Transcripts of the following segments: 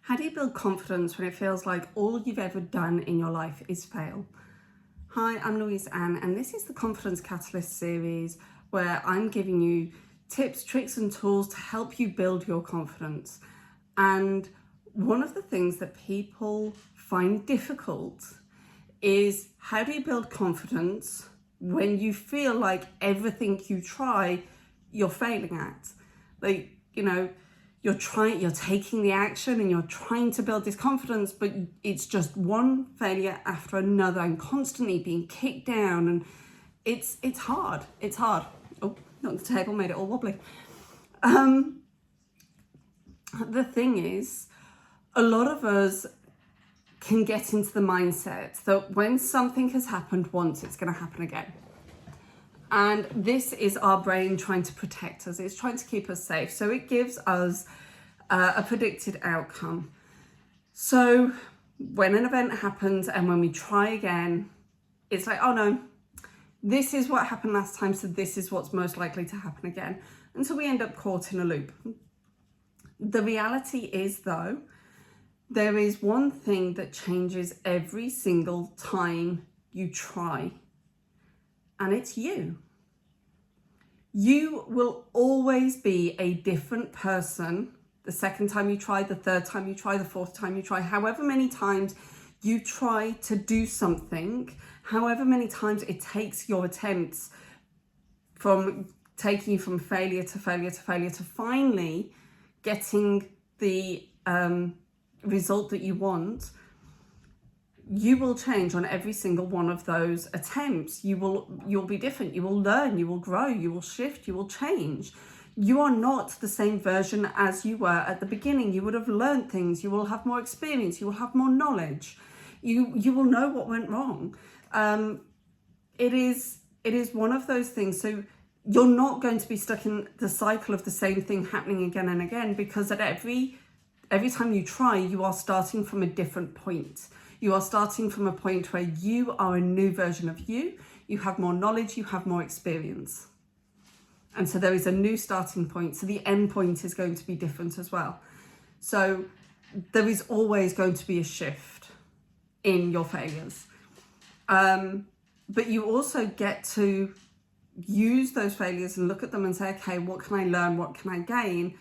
How do you build confidence when it feels like all you've ever done in your life is fail? Hi, I'm Louise Ann, and this is the Confidence Catalyst series where I'm giving you tips, tricks and tools to help you build your confidence. And one of the things that people find difficult is, how do you build confidence when you feel like everything you try, you're failing at? Like, you're taking the action and you're trying to build this confidence, but it's just one failure after another and constantly being kicked down, and it's hard. Oh, knocked the table, made it all wobbly. The thing is, a lot of us can get into the mindset that when something has happened once, it's going to happen again. And this is our brain trying to protect us. It's trying to keep us safe. So it gives us a predicted outcome. So when an event happens and when we try again, it's like, oh no, this is what happened last time, so this is what's most likely to happen again. And so we end up caught in a loop. The reality is, though, there is one thing that changes every single time you try, and it's you. You will always be a different person the second time you try, the third time you try, the fourth time you try, however many times you try to do something, however many times it takes your attempts from taking you from failure to failure to failure to finally getting the result that you want. You will change on every single one of those attempts. You'll be different. You will learn, you will grow, you will shift, you will change. You are not the same version as you were at the beginning. You would have learned things, you will have more experience, you will have more knowledge. You will know what went wrong. It is one of those things. So you're not going to be stuck in the cycle of the same thing happening again and again, because at every time you try, you are starting from a different point. You are starting from a point where you are a new version of you. You have more knowledge, you have more experience. And so there is a new starting point. So the end point is going to be different as well. So there is always going to be a shift in your failures. But you also get to use those failures and look at them and say, okay, what can I learn? What can I gain?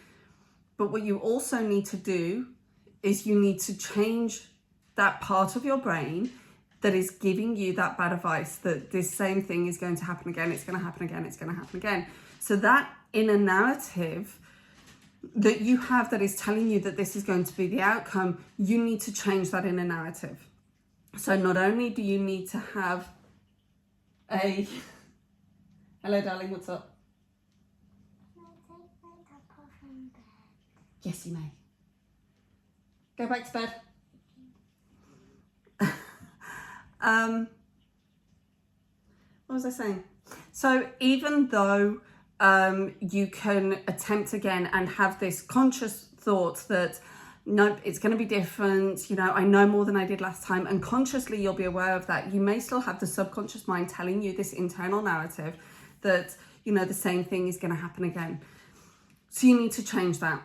But what you also need to do is you need to change that part of your brain that is giving you that bad advice that this same thing is going to happen again, it's going to happen again, it's going to happen again. So that inner narrative that you have that is telling you that this is going to be the outcome, you need to change that inner narrative. So not only do you need to have a... Hello, darling, what's up? Can I take my top off in bed? Yes, you may. Go back to bed. What was I saying? So even though you can attempt again and have this conscious thought that, nope, it's going to be different, I know more than I did last time, and consciously you'll be aware of that, you may still have the subconscious mind telling you this internal narrative that, the same thing is going to happen again. So you need to change that.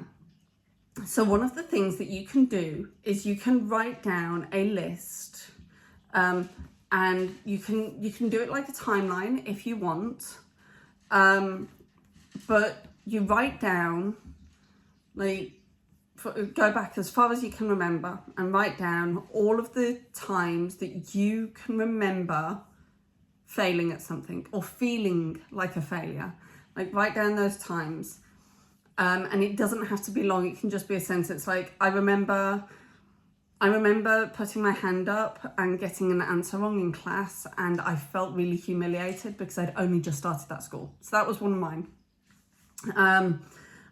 So one of the things that you can do is you can write down a list, and you can do it like a timeline if you want, but you write down, go back as far as you can remember and write down all of the times that you can remember failing at something or feeling like a failure. Write down those times. And it doesn't have to be long. It can just be a sentence like, I remember putting my hand up and getting an answer wrong in class, and I felt really humiliated because I'd only just started that school. So that was one of mine.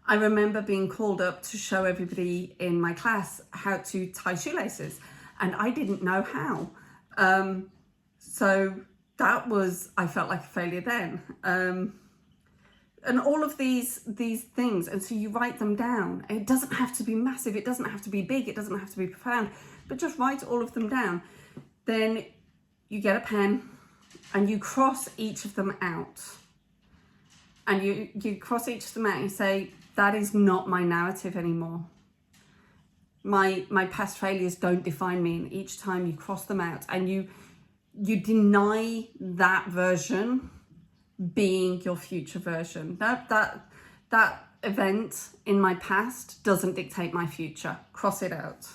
I remember being called up to show everybody in my class how to tie shoelaces, and I didn't know how. So I felt like a failure then. And all of these things, and so you write them down. It doesn't have to be massive, it doesn't have to be big, it doesn't have to be profound, but just write all of them down. Then you get a pen and you cross each of them out. And you cross each of them out and you say, that is not my narrative anymore. my past failures don't define me. And each time you cross them out and you deny that version being your future version. That event in my past doesn't dictate my future. Cross it out.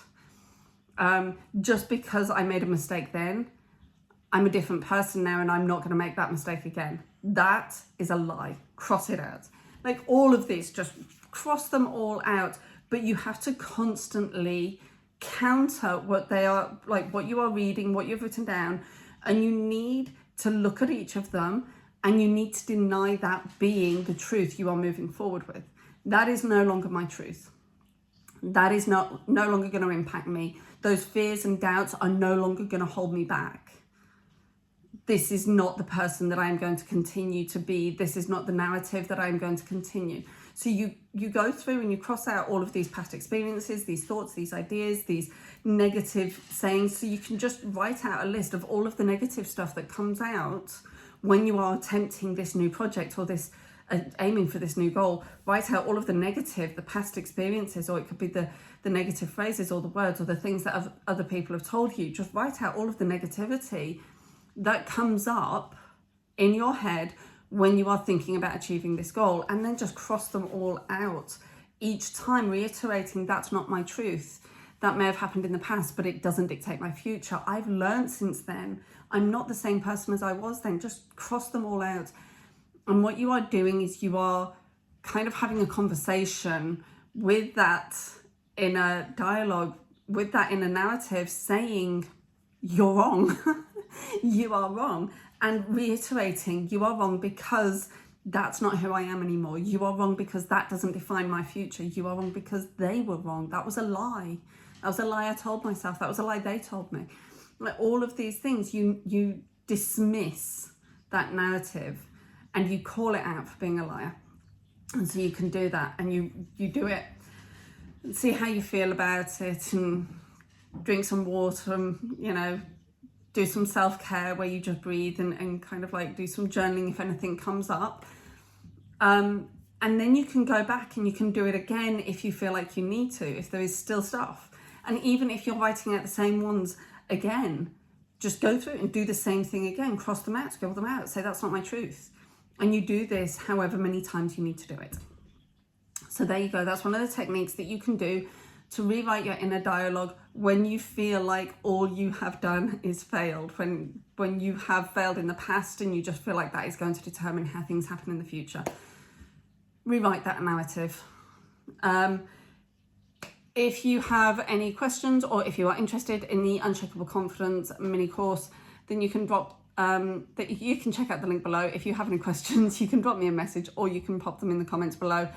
Just because I made a mistake then, I'm a different person now and I'm not going to make that mistake again. That is a lie. Cross it out. Like all of these, just cross them all out. But you have to constantly counter what they are, like what you are reading, what you've written down, and you need to look at each of them and you need to deny that being the truth you are moving forward with. That is no longer my truth. That is no longer going to impact me. Those fears and doubts are no longer going to hold me back. This is not the person that I am going to continue to be. This is not the narrative that I am going to continue. So you go through and you cross out all of these past experiences, these thoughts, these ideas, these negative sayings. So you can just write out a list of all of the negative stuff that comes out when you are attempting this new project or this aiming for this new goal. Write out all of the negative, the past experiences, or it could be the negative phrases or the words or the things that other people have told you. Just write out all of the negativity that comes up in your head when you are thinking about achieving this goal, and then just cross them all out each time, reiterating that's not my truth. That may have happened in the past, but it doesn't dictate my future. I've learned since then. I'm not the same person as I was then. Just cross them all out. And what you are doing is you are kind of having a conversation with that inner dialogue, with that inner narrative, saying you're wrong. You are wrong. And reiterating you are wrong because that's not who I am anymore. You are wrong because that doesn't define my future. You are wrong because they were wrong. That was a lie. That was a lie I told myself. That was a lie they told me. Like all of these things, you dismiss that narrative and you call it out for being a liar. And so you can do that, and you do it and see how you feel about it, and drink some water and, do some self-care where you just breathe and kind of like do some journaling if anything comes up. And then you can go back and you can do it again if you feel like you need to, if there is still stuff. And even if you're writing out the same ones again, just go through and do the same thing again, cross them out, scribble them out, say that's not my truth. And you do this however many times you need to do it. So there you go. That's one of the techniques that you can do to rewrite your inner dialogue when you feel like all you have done is failed, when you have failed in the past and you just feel like that is going to determine how things happen in the future. Rewrite that narrative. If you have any questions, or if you are interested in the Unshakable Confidence mini course, then you can you can check out the link below. If you have any questions, you can drop me a message or you can pop them in the comments below.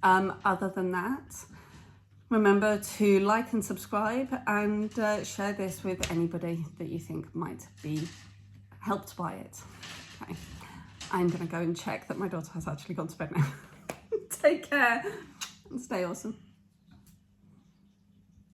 Other than that, remember to like and subscribe, and share this with anybody that you think might be helped by it. Okay, I'm going to go and check that my daughter has actually gone to bed now. Take care and stay awesome.